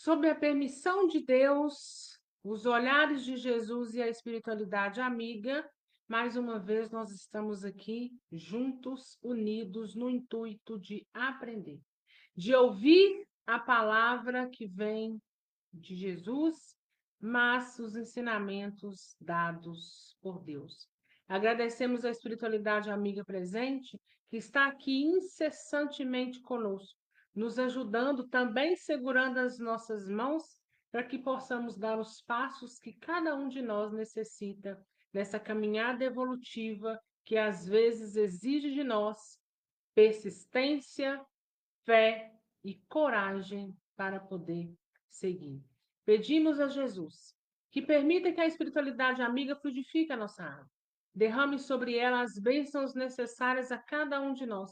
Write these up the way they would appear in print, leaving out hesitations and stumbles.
Sob a permissão de Deus, os olhares de Jesus e a espiritualidade amiga, mais uma vez nós estamos aqui juntos, unidos no intuito de aprender, de ouvir a palavra que vem de Jesus, mas os ensinamentos dados por Deus. Agradecemos a espiritualidade amiga presente, que está aqui incessantemente conosco, nos ajudando, também segurando as nossas mãos, para que possamos dar os passos que cada um de nós necessita nessa caminhada evolutiva que às vezes exige de nós persistência, fé e coragem para poder seguir. Pedimos a Jesus que permita que a espiritualidade amiga fluidifique a nossa alma, derrame sobre ela as bênçãos necessárias a cada um de nós,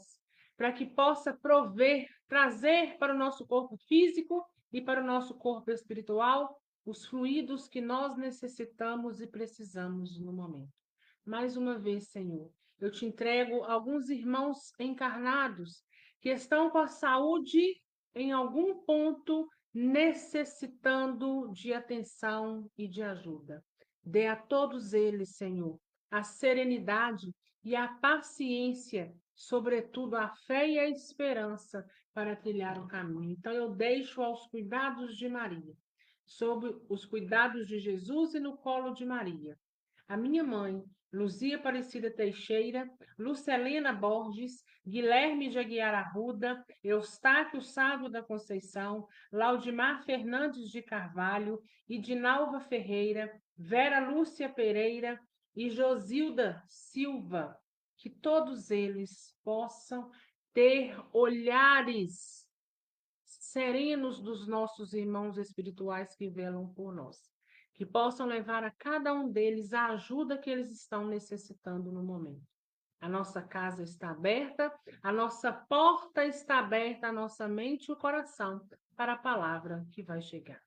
para que possa prover, trazer para o nosso corpo físico e para o nosso corpo espiritual os fluidos que nós necessitamos e precisamos no momento. Mais uma vez, Senhor, eu te entrego alguns irmãos encarnados que estão com a saúde em algum ponto necessitando de atenção e de ajuda. Dê a todos eles, Senhor, a serenidade e a paciência, sobretudo a fé e a esperança para trilhar o caminho. Então eu deixo aos cuidados de Maria, sob os cuidados de Jesus e no colo de Maria, a minha mãe, Luzia Aparecida Teixeira, Lucelena Borges, Guilherme de Aguiar Arruda, Eustáquio Sávio da Conceição, Laudimar Fernandes de Carvalho, Idinalva Ferreira, Vera Lúcia Pereira e Josilda Silva, que todos eles possam ter olhares serenos dos nossos irmãos espirituais que velam por nós, que possam levar a cada um deles a ajuda que eles estão necessitando no momento. A nossa casa está aberta, a nossa porta está aberta, a nossa mente e o coração para a palavra que vai chegar.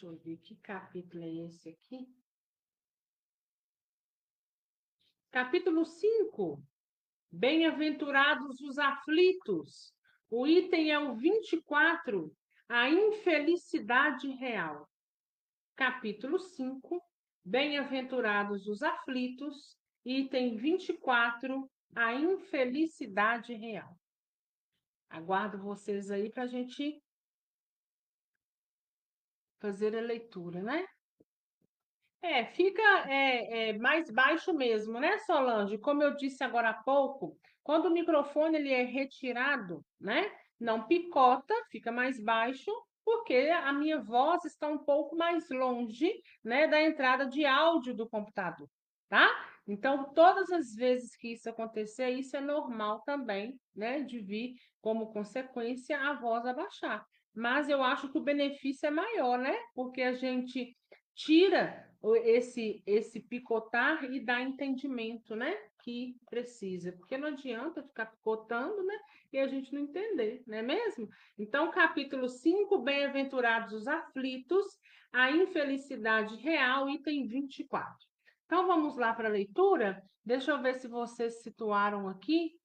Deixa eu ver que capítulo é esse aqui. Capítulo 5. Bem-aventurados os aflitos. O item é o 24, a infelicidade real. Capítulo 5, Bem-aventurados os aflitos, item 24, a infelicidade real. Aguardo vocês aí para a gente fazer a leitura, né? Fica mais baixo mesmo, né, Solange? Como eu disse agora há pouco, quando o microfone ele é retirado, né, não picota, fica mais baixo, porque a minha voz está um pouco mais longe, né, da entrada de áudio do computador, tá? Então, todas as vezes que isso acontecer, isso é normal também, né, de vir como consequência a voz abaixar. Mas eu acho que o benefício é maior, né? Porque a gente tira esse picotar e dá entendimento, né? Que precisa, porque não adianta ficar picotando, né? E a gente não entender, não é mesmo? Então, capítulo 5, Bem-aventurados os aflitos, a infelicidade real, item 24. Então, vamos lá para a leitura? Deixa eu ver se vocês se situaram aqui.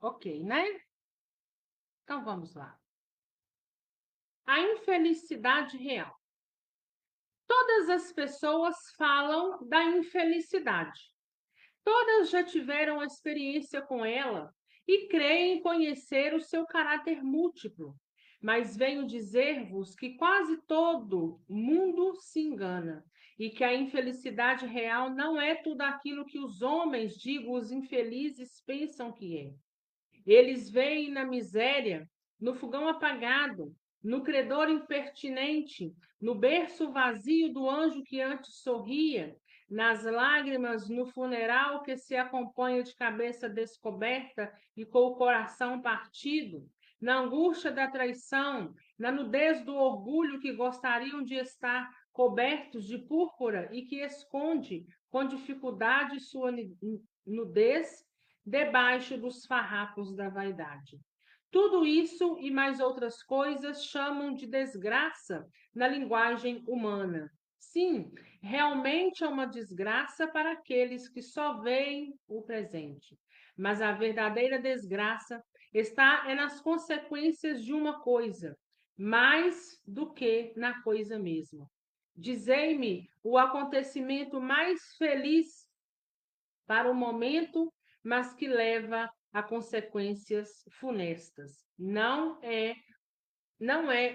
Ok, né? Então, vamos lá. A infelicidade real. Todas as pessoas falam da infelicidade. Todas já tiveram experiência com ela e creem conhecer o seu caráter múltiplo. Mas venho dizer-vos que quase todo mundo se engana e que a infelicidade real não é tudo aquilo que os homens, digo, os infelizes, pensam que é. Eles veem na miséria, no fogão apagado, no credor impertinente, no berço vazio do anjo que antes sorria, nas lágrimas no funeral que se acompanha de cabeça descoberta e com o coração partido, na angústia da traição, na nudez do orgulho que gostariam de estar cobertos de púrpura e que esconde com dificuldade sua nudez debaixo dos farrapos da vaidade. Tudo isso e mais outras coisas chamam de desgraça na linguagem humana. Sim, realmente é uma desgraça para aqueles que só veem o presente. Mas a verdadeira desgraça está nas consequências de uma coisa, mais do que na coisa mesma. Dizei-me o acontecimento mais feliz para o momento, mas que leva a consequências funestas. Não é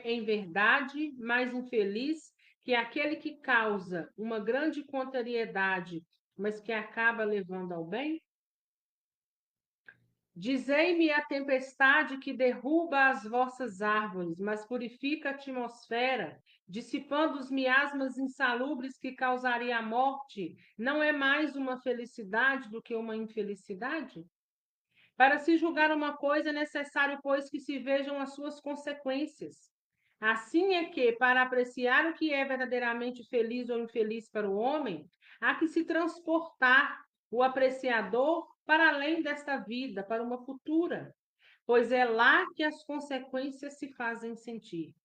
em verdade mais infeliz que aquele que causa uma grande contrariedade, mas que acaba levando ao bem? Dizei-me a tempestade que derruba as vossas árvores, mas purifica a atmosfera, dissipando os miasmas insalubres que causaria a morte, não é mais uma felicidade do que uma infelicidade? Para se julgar uma coisa, é necessário, pois, que se vejam as suas consequências. Assim é que, para apreciar o que é verdadeiramente feliz ou infeliz para o homem, há que se transportar o apreciador para além desta vida, para uma futura, pois é lá que as consequências se fazem sentir.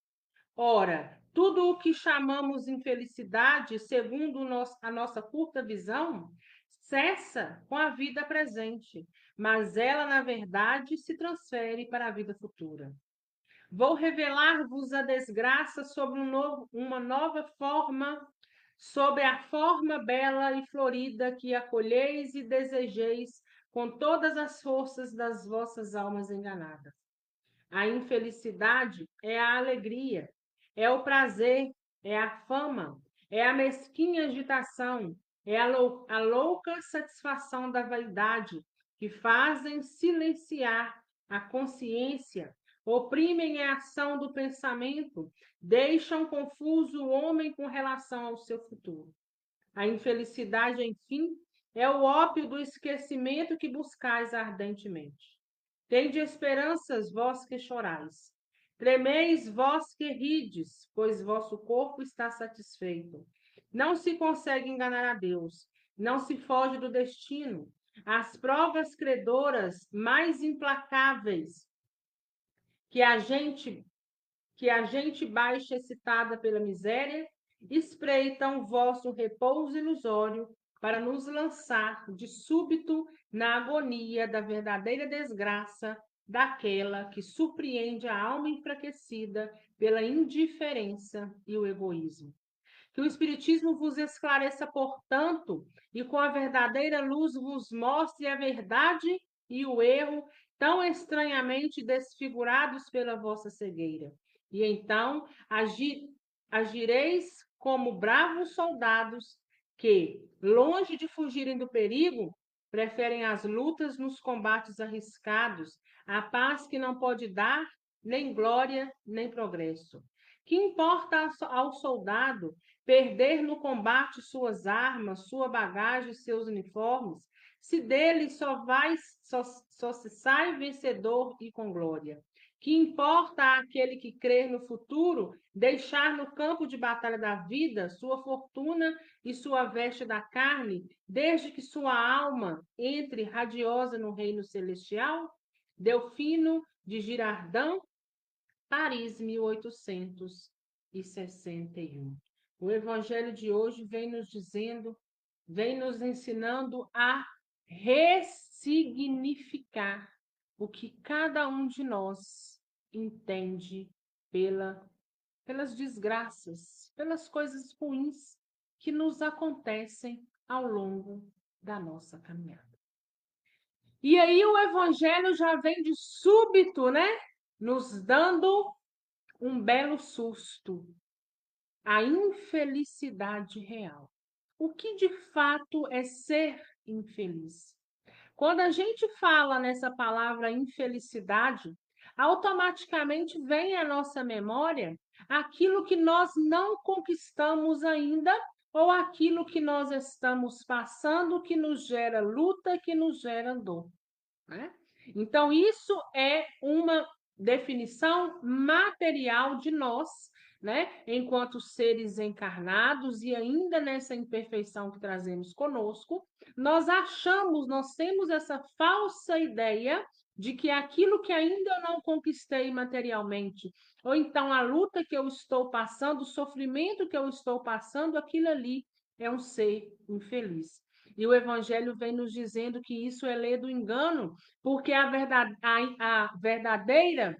Ora, tudo o que chamamos infelicidade, segundo a nossa curta visão, cessa com a vida presente, mas ela, na verdade, se transfere para a vida futura. Vou revelar-vos a desgraça sobre uma nova forma, sobre a forma bela e florida que acolheis e desejeis com todas as forças das vossas almas enganadas. A infelicidade é a alegria, é o prazer, é a fama, é a mesquinha agitação, é a louca satisfação da vaidade, que fazem silenciar a consciência, oprimem a ação do pensamento, deixam confuso o homem com relação ao seu futuro. A infelicidade, enfim, é o ópio do esquecimento que buscais ardentemente. Tende esperanças, vós que chorais. Tremeis, vós que rides, pois vosso corpo está satisfeito. Não se consegue enganar a Deus, não se foge do destino. As provas credoras mais implacáveis que a gente baixa excitada pela miséria, espreitam vosso repouso ilusório para nos lançar de súbito na agonia da verdadeira desgraça daquela que surpreende a alma enfraquecida pela indiferença e o egoísmo. Que o Espiritismo vos esclareça, portanto, e com a verdadeira luz vos mostre a verdade e o erro, tão estranhamente desfigurados pela vossa cegueira. E então agireis como bravos soldados que, longe de fugirem do perigo, preferem as lutas nos combates arriscados, a paz que não pode dar nem glória, nem progresso. Que importa ao soldado perder no combate suas armas, sua bagagem, seus uniformes, se dele só se sai vencedor e com glória? Que importa àquele que crer no futuro deixar no campo de batalha da vida sua fortuna e sua veste da carne, desde que sua alma entre radiosa no reino celestial? Delfino de Girardin, Paris, 1861. O Evangelho de hoje vem nos ensinando a ressignificar o que cada um de nós entende pelas desgraças, pelas coisas ruins que nos acontecem ao longo da nossa caminhada. E aí o Evangelho já vem de súbito, né? Nos dando um belo susto, a infelicidade real. O que de fato é ser infeliz? Quando a gente fala nessa palavra infelicidade, automaticamente vem à nossa memória aquilo que nós não conquistamos ainda ou aquilo que nós estamos passando que nos gera luta, que nos gera dor, né? Então, isso é uma definição material de nós, né? Enquanto seres encarnados e ainda nessa imperfeição que trazemos conosco, nós temos essa falsa ideia de que aquilo que ainda eu não conquistei materialmente, ou então a luta que eu estou passando, o sofrimento que eu estou passando, aquilo ali é um ser infeliz. E o Evangelho vem nos dizendo que isso é lei do engano, porque a verdadeira,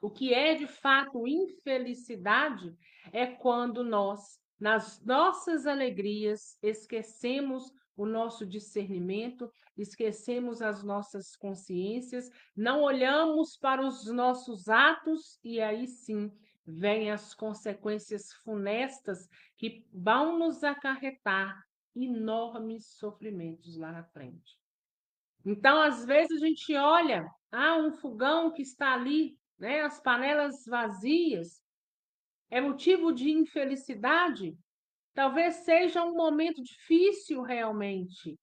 o que é de fato infelicidade, é quando nós, nas nossas alegrias, esquecemos o nosso discernimento, esquecemos as nossas consciências, não olhamos para os nossos atos e aí sim vêm as consequências funestas que vão nos acarretar enormes sofrimentos lá na frente. Então, às vezes, a gente olha, um fogão que está ali, né, as panelas vazias, é motivo de infelicidade? Talvez seja um momento difícil realmente,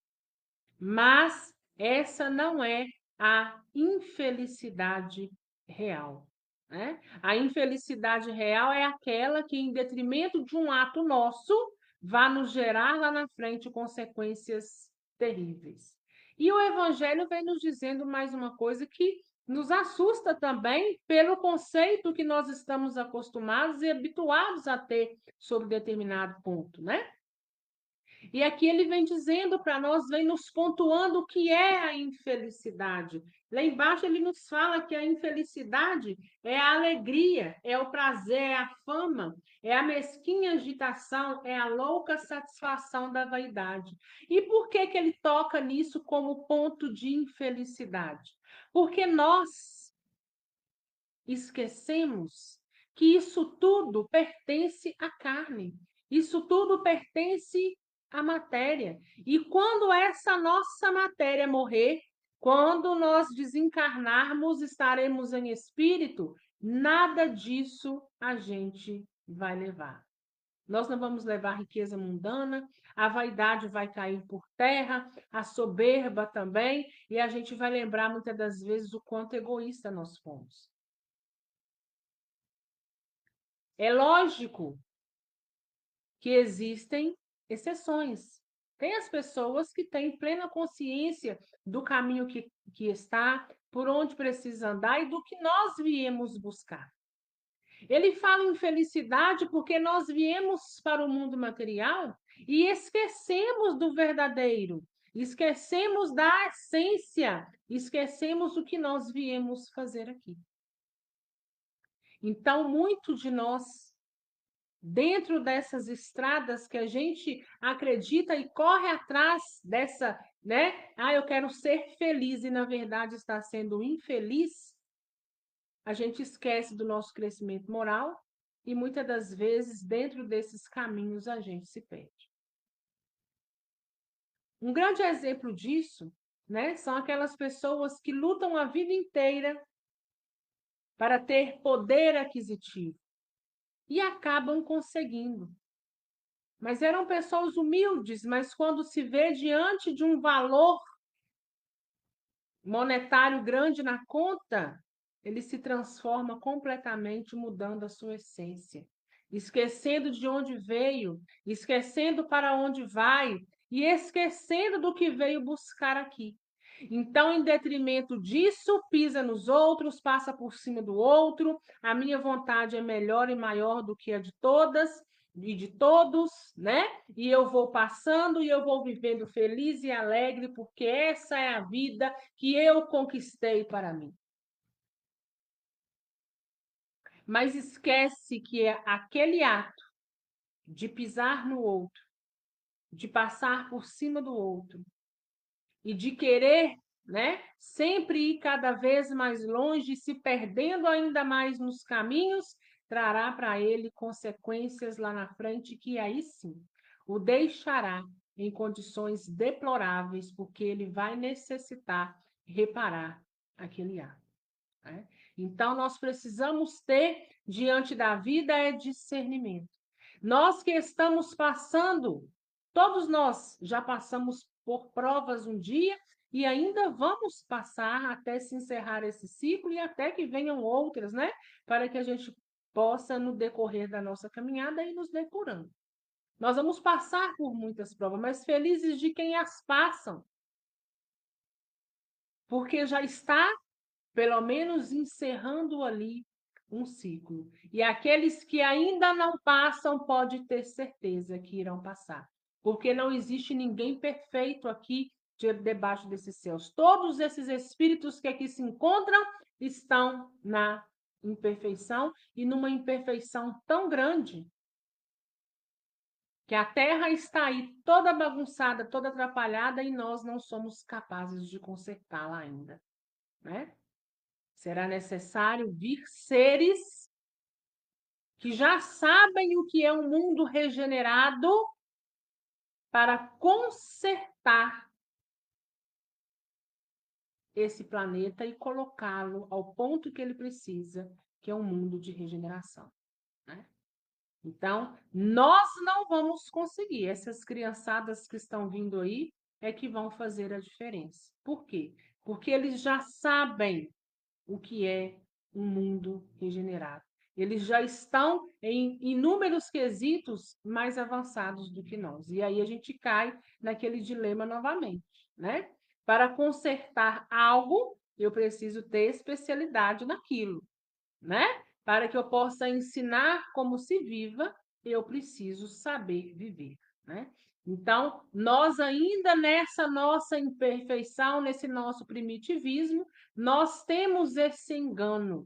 mas essa não é a infelicidade real, né? A infelicidade real é aquela que, em detrimento de um ato nosso, vai nos gerar lá na frente consequências terríveis. E o Evangelho vem nos dizendo mais uma coisa que nos assusta também pelo conceito que nós estamos acostumados e habituados a ter sobre determinado ponto, né? E aqui ele vem dizendo para nós, vem nos pontuando o que é a infelicidade. Lá embaixo ele nos fala que a infelicidade é a alegria, é o prazer, é a fama, é a mesquinha agitação, é a louca satisfação da vaidade. E por que que ele toca nisso como ponto de infelicidade? Porque nós esquecemos que isso tudo pertence à carne, isso tudo pertence à matéria. E quando essa nossa matéria morrer, quando nós desencarnarmos, estaremos em espírito, nada disso a gente vai levar. Nós não vamos levar riqueza mundana, a vaidade vai cair por terra, a soberba também, e a gente vai lembrar muitas das vezes o quanto egoísta nós fomos. É lógico que existem exceções. Tem as pessoas que têm plena consciência do caminho que está, por onde precisa andar e do que nós viemos buscar. Ele fala em felicidade porque nós viemos para o mundo material e esquecemos do verdadeiro, esquecemos da essência, esquecemos o que nós viemos fazer aqui. Então, muito de nós dentro dessas estradas que a gente acredita e corre atrás dessa, né? Eu quero ser feliz e na verdade está sendo infeliz, a gente esquece do nosso crescimento moral e muitas das vezes dentro desses caminhos a gente se perde. Um grande exemplo disso, né, são aquelas pessoas que lutam a vida inteira para ter poder aquisitivo e acabam conseguindo. Mas eram pessoas humildes, mas quando se vê diante de um valor monetário grande na conta, ele se transforma completamente, mudando a sua essência, esquecendo de onde veio, esquecendo para onde vai e esquecendo do que veio buscar aqui. Então, em detrimento disso, pisa nos outros, passa por cima do outro. A minha vontade é melhor e maior do que a de todas e de todos, né? E eu vou passando e eu vou vivendo feliz e alegre, porque essa é a vida que eu conquistei para mim. Mas esquece que é aquele ato de pisar no outro, de passar por cima do outro, e de querer, né, sempre ir cada vez mais longe, se perdendo ainda mais nos caminhos, trará para ele consequências lá na frente que aí sim o deixará em condições deploráveis, porque ele vai necessitar reparar aquele ato, né? Então, nós precisamos ter, diante da vida, discernimento. Nós que estamos passando, todos nós já passamos por provas um dia e ainda vamos passar até se encerrar esse ciclo e até que venham outras, né? Para que a gente possa, no decorrer da nossa caminhada, ir nos depurando. Nós vamos passar por muitas provas, mas felizes de quem as passam, porque já está pelo menos encerrando ali um ciclo. E aqueles que ainda não passam, pode ter certeza que irão passar, porque não existe ninguém perfeito aqui debaixo desses céus. Todos esses espíritos que aqui se encontram estão na imperfeição e numa imperfeição tão grande que a Terra está aí toda bagunçada, toda atrapalhada e nós não somos capazes de consertá-la ainda, né? Será necessário vir seres que já sabem o que é um mundo regenerado para consertar esse planeta e colocá-lo ao ponto que ele precisa, que é um mundo de regeneração, né? Então, nós não vamos conseguir. Essas criançadas que estão vindo aí é que vão fazer a diferença. Por quê? Porque eles já sabem o que é um mundo regenerado. Eles já estão em inúmeros quesitos mais avançados do que nós. E aí a gente cai naquele dilema novamente, né? Para consertar algo, eu preciso ter especialidade naquilo, né? Para que eu possa ensinar como se viva, eu preciso saber viver, né? Então, nós ainda nessa nossa imperfeição, nesse nosso primitivismo, nós temos esse engano.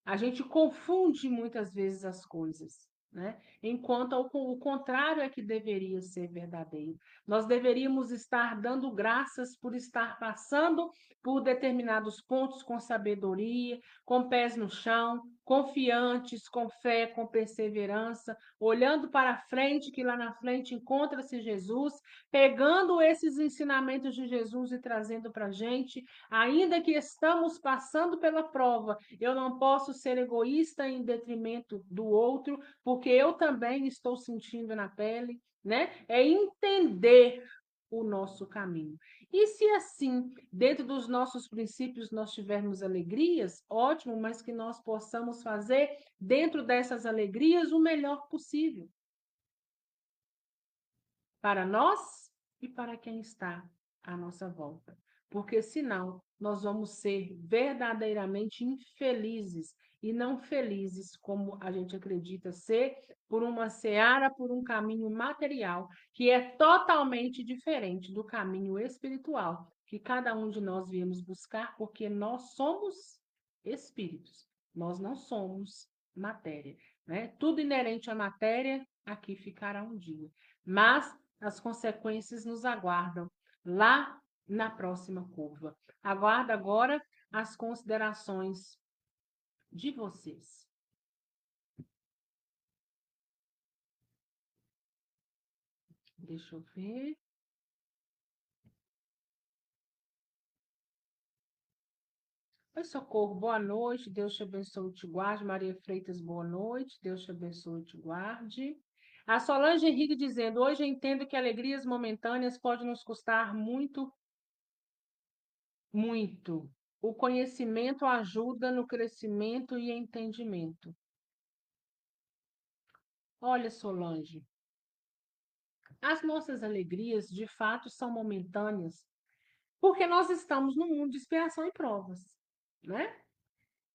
A gente confunde muitas vezes as coisas, né? Enquanto o contrário é que deveria ser verdadeiro. Nós deveríamos estar dando graças por estar passando por determinados pontos com sabedoria, com pés no chão, confiantes, com fé, com perseverança, olhando para frente, que lá na frente encontra-se Jesus, pegando esses ensinamentos de Jesus e trazendo para a gente, ainda que estamos passando pela prova, eu não posso ser egoísta em detrimento do outro, porque eu também estou sentindo na pele, né? É entender o nosso caminho. E se assim, dentro dos nossos princípios, nós tivermos alegrias, ótimo, mas que nós possamos fazer dentro dessas alegrias o melhor possível para nós e para quem está à nossa volta. Porque senão nós vamos ser verdadeiramente infelizes e não felizes como a gente acredita ser por uma seara, por um caminho material que é totalmente diferente do caminho espiritual que cada um de nós viemos buscar, porque nós somos espíritos, nós não somos matéria, né? Tudo inerente à matéria aqui ficará um dia, mas as consequências nos aguardam lá na próxima curva. Aguardo agora as considerações de vocês. Deixa eu ver. Oi, Socorro, boa noite. Deus te abençoe e te guarde. Maria Freitas, boa noite. Deus te abençoe e te guarde. A Solange Henrique dizendo: hoje eu entendo que alegrias momentâneas podem nos custar muito, muito. O conhecimento ajuda no crescimento e entendimento. Olha, Solange, as nossas alegrias, de fato, são momentâneas, porque nós estamos num mundo de expiação e provas, né?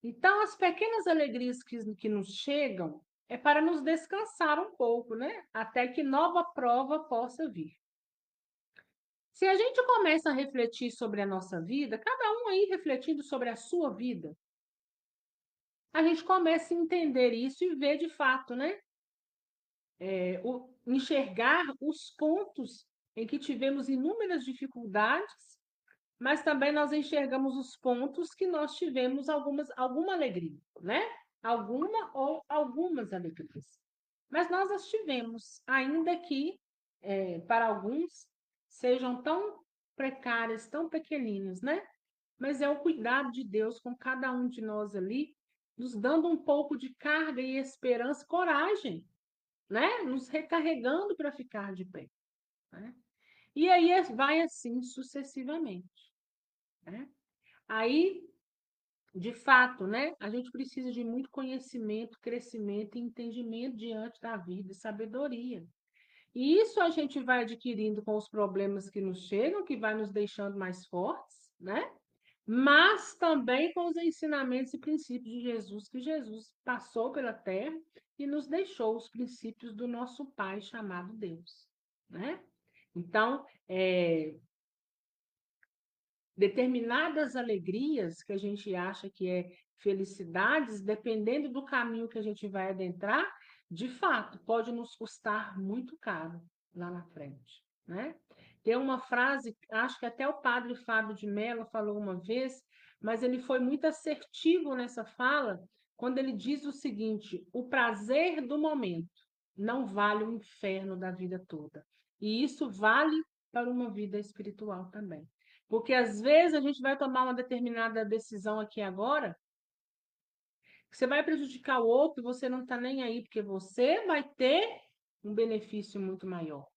Então, as pequenas alegrias que nos chegam é para nos descansar um pouco, né? Até que nova prova possa vir. Se a gente começa a refletir sobre a nossa vida, cada um aí refletindo sobre a sua vida, a gente começa a entender isso e ver de fato, né? Enxergar os pontos em que tivemos inúmeras dificuldades, mas também nós enxergamos os pontos que nós tivemos alguma alegria, né? Alguma ou algumas alegrias. Mas nós as tivemos, ainda que para alguns sejam tão precárias, tão pequeninas, né? Mas é o cuidado de Deus com cada um de nós ali, nos dando um pouco de carga e esperança, coragem, né? Nos recarregando para ficar de pé, né? E aí vai assim sucessivamente, né? Aí, de fato, né? A gente precisa de muito conhecimento, crescimento e entendimento diante da vida, sabedoria. E isso a gente vai adquirindo com os problemas que nos chegam, que vai nos deixando mais fortes, né? mas também com os ensinamentos e princípios de Jesus, que Jesus passou pela terra e nos deixou os princípios do nosso Pai chamado Deus, né? Então, determinadas alegrias que a gente acha que é felicidades, dependendo do caminho que a gente vai adentrar, de fato, pode nos custar muito caro lá na frente, né? Tem uma frase, acho que até o padre Fábio de Mello falou uma vez, mas ele foi muito assertivo nessa fala, quando ele diz o seguinte: o prazer do momento não vale o inferno da vida toda. E isso vale para uma vida espiritual também. Porque às vezes a gente vai tomar uma determinada decisão aqui agora, que você vai prejudicar o outro e você não está nem aí, porque você vai ter um benefício muito maior,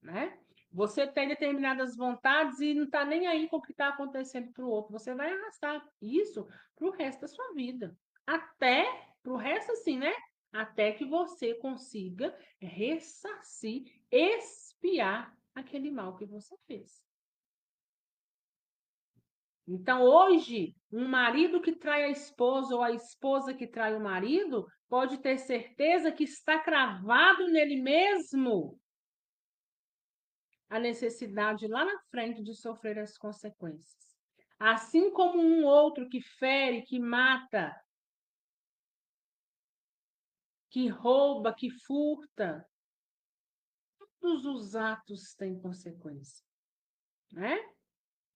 né? Você tem determinadas vontades e não está nem aí com o que está acontecendo para o outro. Você vai arrastar isso para o resto da sua vida. Até, para o resto assim, né? Até que você consiga ressarcir, expiar aquele mal que você fez. Então, hoje, um marido que trai a esposa ou a esposa que trai o marido pode ter certeza que está cravado nele mesmo a necessidade lá na frente de sofrer as consequências. Assim como um outro que fere, que mata, que rouba, que furta, todos os atos têm consequência, né?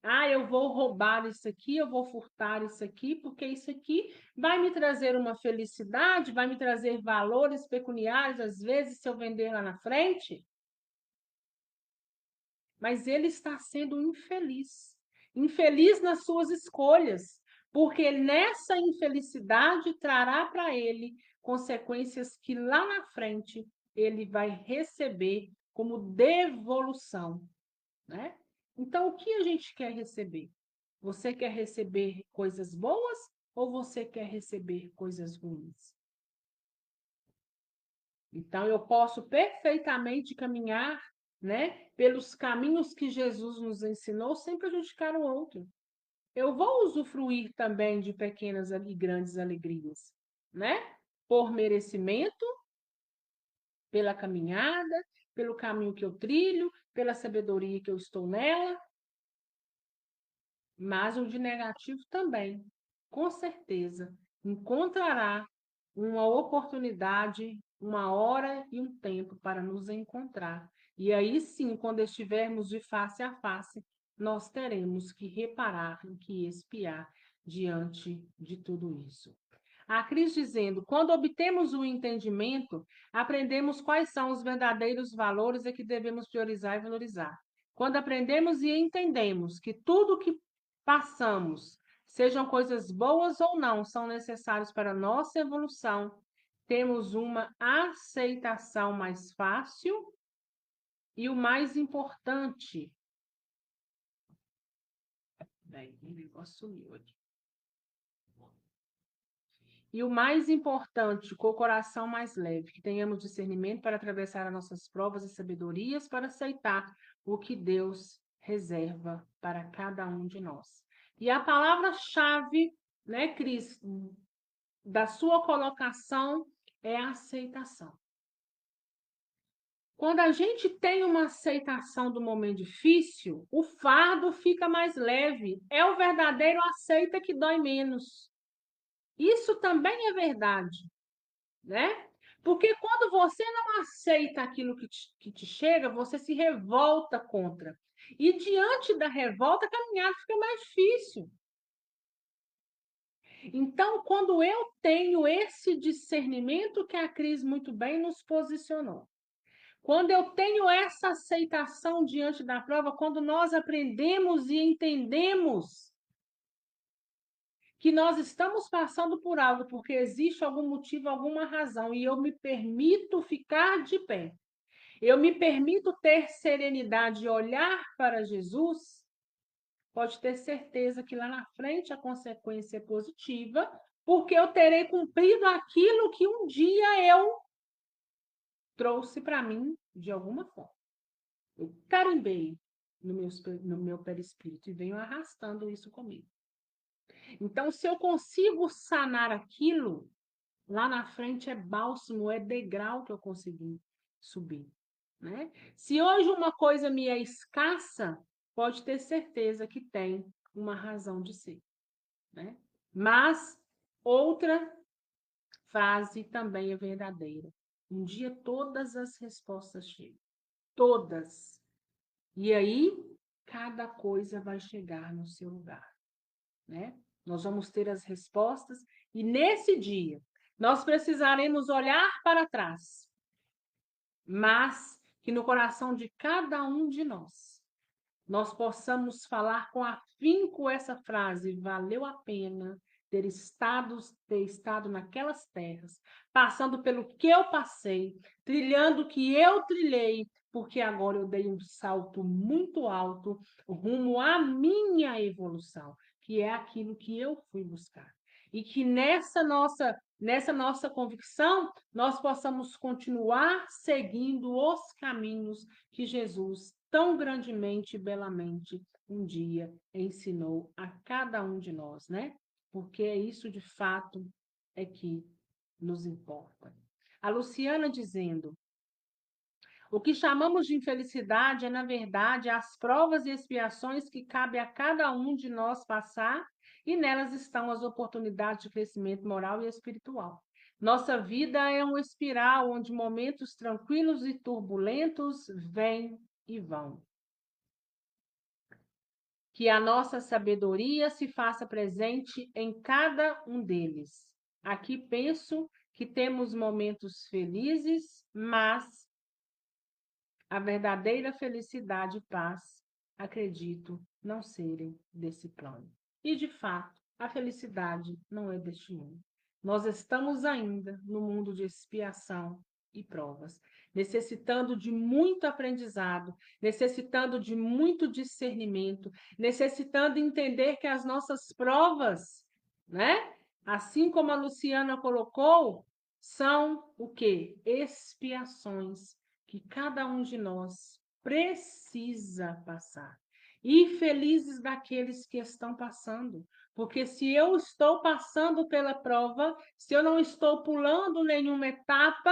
Ah, eu vou roubar isso aqui, eu vou furtar isso aqui, porque isso aqui vai me trazer uma felicidade, vai me trazer valores pecuniários, às vezes, se eu vender lá na frente. Mas ele está sendo infeliz. Infeliz nas suas escolhas, porque nessa infelicidade trará para ele consequências que lá na frente ele vai receber como devolução, né? Então, o que a gente quer receber? Você quer receber coisas boas ou você quer receber coisas ruins? Então, eu posso perfeitamente caminhar, né, pelos caminhos que Jesus nos ensinou sem prejudicar o outro. Eu vou usufruir também de pequenas e grandes alegrias, né? Por merecimento, pela caminhada, pelo caminho que eu trilho, pela sabedoria que eu estou nela, mas o de negativo também, com certeza, encontrará uma oportunidade, uma hora e um tempo para nos encontrar. E aí sim, quando estivermos de face a face, nós teremos que reparar e que espiar diante de tudo isso. A Cris dizendo: quando obtemos o entendimento, aprendemos quais são os verdadeiros valores a que devemos priorizar e valorizar. Quando aprendemos e entendemos que tudo que passamos, sejam coisas boas ou não, são necessários para a nossa evolução, temos uma aceitação mais fácil e o mais importante. Bem, o negócio sumiu aqui. E o mais importante, com o coração mais leve, que tenhamos discernimento para atravessar as nossas provas e sabedorias para aceitar o que Deus reserva para cada um de nós. E a palavra-chave, né, Cris, da sua colocação é a aceitação. Quando a gente tem uma aceitação do momento difícil, o fardo fica mais leve. É o verdadeiro aceita que dói menos. Isso também é verdade, né? Porque quando você não aceita aquilo que te chega, você se revolta contra. E diante da revolta, a caminhada fica mais difícil. Então, quando eu tenho esse discernimento que a Cris muito bem nos posicionou, quando eu tenho essa aceitação diante da prova, quando nós aprendemos e entendemos que nós estamos passando por algo porque existe algum motivo, alguma razão, e eu me permito ficar de pé, eu me permito ter serenidade e olhar para Jesus, pode ter certeza que lá na frente a consequência é positiva, porque eu terei cumprido aquilo que um dia eu trouxe para mim de alguma forma. Eu carimbei no meu perispírito e venho arrastando isso comigo. Então, se eu consigo sanar aquilo, lá na frente é bálsamo, é degrau que eu consegui subir, né? Se hoje uma coisa me é escassa, pode ter certeza que tem uma razão de ser, né? Mas outra frase também é verdadeira. Um dia todas as respostas chegam, todas. E aí cada coisa vai chegar no seu lugar, né? Nós vamos ter as respostas e nesse dia nós precisaremos olhar para trás, mas que no coração de cada um de nós possamos falar com afinco essa frase: valeu a pena ter estado naquelas terras, passando pelo que eu passei, trilhando o que eu trilhei, porque agora eu dei um salto muito alto rumo à minha evolução, que é aquilo que eu fui buscar. E que nessa nossa convicção, nós possamos continuar seguindo os caminhos que Jesus tão grandemente e belamente um dia ensinou a cada um de nós, né? Porque é isso de fato é que nos importa. A Luciana dizendo: o que chamamos de infelicidade é, na verdade, as provas e expiações que cabe a cada um de nós passar, e nelas estão as oportunidades de crescimento moral e espiritual. Nossa vida é uma espiral onde momentos tranquilos e turbulentos vêm e vão. Que a nossa sabedoria se faça presente em cada um deles. Aqui penso que temos momentos felizes, mas a verdadeira felicidade e paz, acredito, não serem desse plano. E, de fato, a felicidade não é deste mundo. Nós estamos ainda no mundo de expiação e provas, necessitando de muito aprendizado, necessitando de muito discernimento, necessitando entender que as nossas provas, né? Assim como a Luciana colocou, são o quê? Expiações que cada um de nós precisa passar. E felizes daqueles que estão passando, porque se eu estou passando pela prova, se eu não estou pulando nenhuma etapa,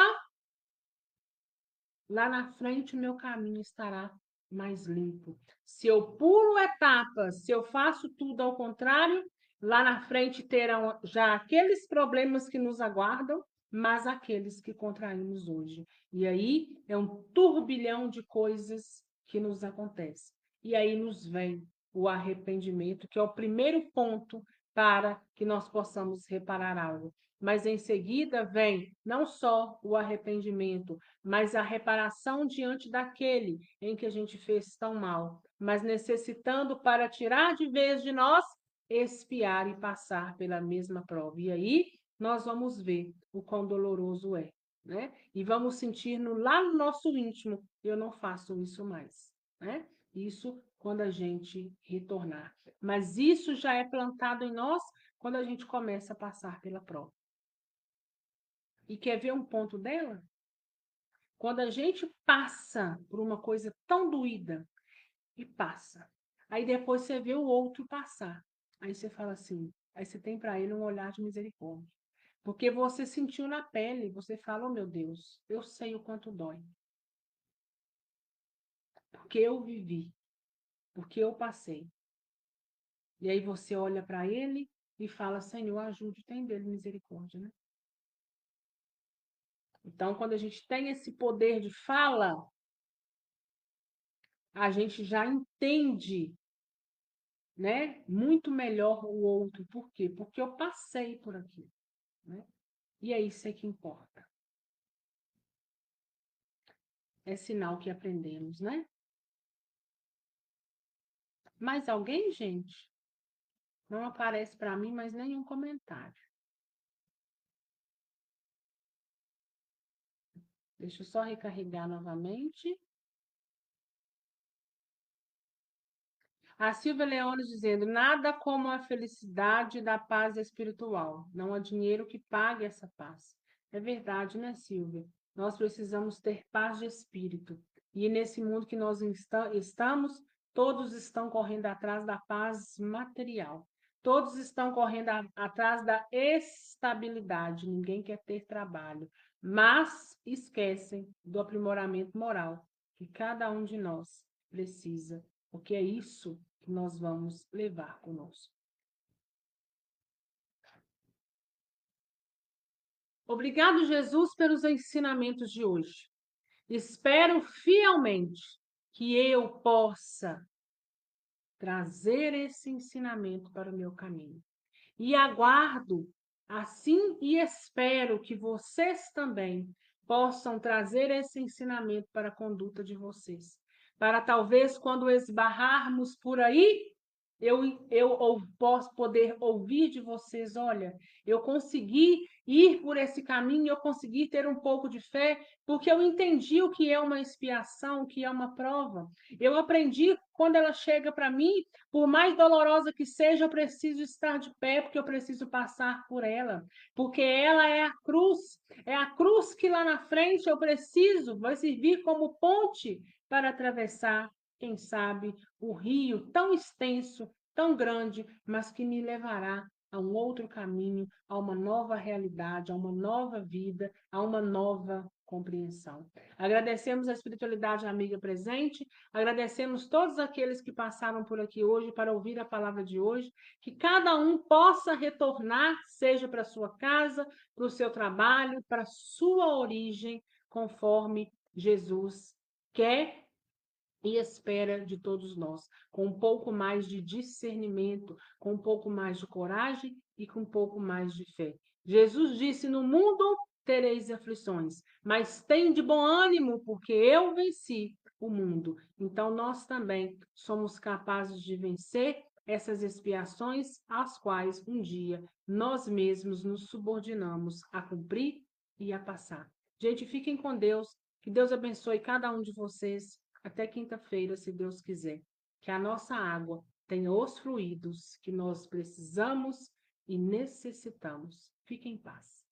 lá na frente o meu caminho estará mais limpo. Se eu pulo etapas, se eu faço tudo ao contrário, lá na frente terão já aqueles problemas que nos aguardam, mas aqueles que contraímos hoje. E aí é um turbilhão de coisas que nos acontecem. E aí nos vem o arrependimento, que é o primeiro ponto para que nós possamos reparar algo. Mas em seguida vem não só o arrependimento, mas a reparação diante daquele em que a gente fez tão mal, mas necessitando para tirar de vez de nós, expiar e passar pela mesma prova. E aí nós vamos ver o quão doloroso é, né? E vamos sentir lá no nosso íntimo, eu não faço isso mais, né? Isso quando a gente retornar. Mas isso já é plantado em nós quando a gente começa a passar pela prova. E quer ver um ponto dela? Quando a gente passa por uma coisa tão doída e passa, aí depois você vê o outro passar. Aí você fala assim, aí você tem para ele um olhar de misericórdia. Porque você sentiu na pele, você fala, oh meu Deus, eu sei o quanto dói. Porque eu vivi, porque eu passei. E aí você olha para ele e fala, Senhor, ajude, tem dele misericórdia, né? Então, quando a gente tem esse poder de fala, a gente já entende, né, muito melhor o outro. Por quê? Porque eu passei por aquilo, né? E é isso que importa. É sinal que aprendemos, né? Mais alguém, gente? Não aparece para mim mais nenhum comentário. Deixa eu só recarregar novamente. A Silvia Leone dizendo: nada como a felicidade da paz espiritual. Não há dinheiro que pague essa paz. É verdade, né, Silvia? Nós precisamos ter paz de espírito. E nesse mundo que nós estamos, todos estão correndo atrás da paz material. Todos estão correndo atrás da estabilidade, ninguém quer ter trabalho, mas esquecem do aprimoramento moral que cada um de nós precisa, porque é isso que nós vamos levar conosco. Obrigado, Jesus, pelos ensinamentos de hoje. Espero fielmente que eu possa trazer esse ensinamento para o meu caminho. E aguardo, assim, e espero que vocês também possam trazer esse ensinamento para a conduta de vocês. Para talvez, quando esbarrarmos por aí, eu posso poder ouvir de vocês, olha, eu consegui ir por esse caminho, eu consegui ter um pouco de fé, porque eu entendi o que é uma expiação, o que é uma prova. Eu aprendi, quando ela chega para mim, por mais dolorosa que seja, eu preciso estar de pé, porque eu preciso passar por ela, porque ela é a cruz que lá na frente eu preciso, vai servir como ponte para atravessar, quem sabe, o rio tão extenso, tão grande, mas que me levará a um outro caminho, a uma nova realidade, a uma nova vida, a uma nova compreensão. Agradecemos a espiritualidade amiga presente, agradecemos todos aqueles que passaram por aqui hoje para ouvir a palavra de hoje, que cada um possa retornar, seja para a sua casa, para o seu trabalho, para a sua origem, conforme Jesus quer e espera de todos nós, com um pouco mais de discernimento, com um pouco mais de coragem e com um pouco mais de fé. Jesus disse: No mundo tereis aflições, mas tem de bom ânimo, porque eu venci o mundo. Então, nós também somos capazes de vencer essas expiações, às quais um dia nós mesmos nos subordinamos a cumprir e a passar. Gente, fiquem com Deus. Que Deus abençoe cada um de vocês. Até quinta-feira, se Deus quiser. Que a nossa água tenha os fluidos que nós precisamos e necessitamos. Fique em paz.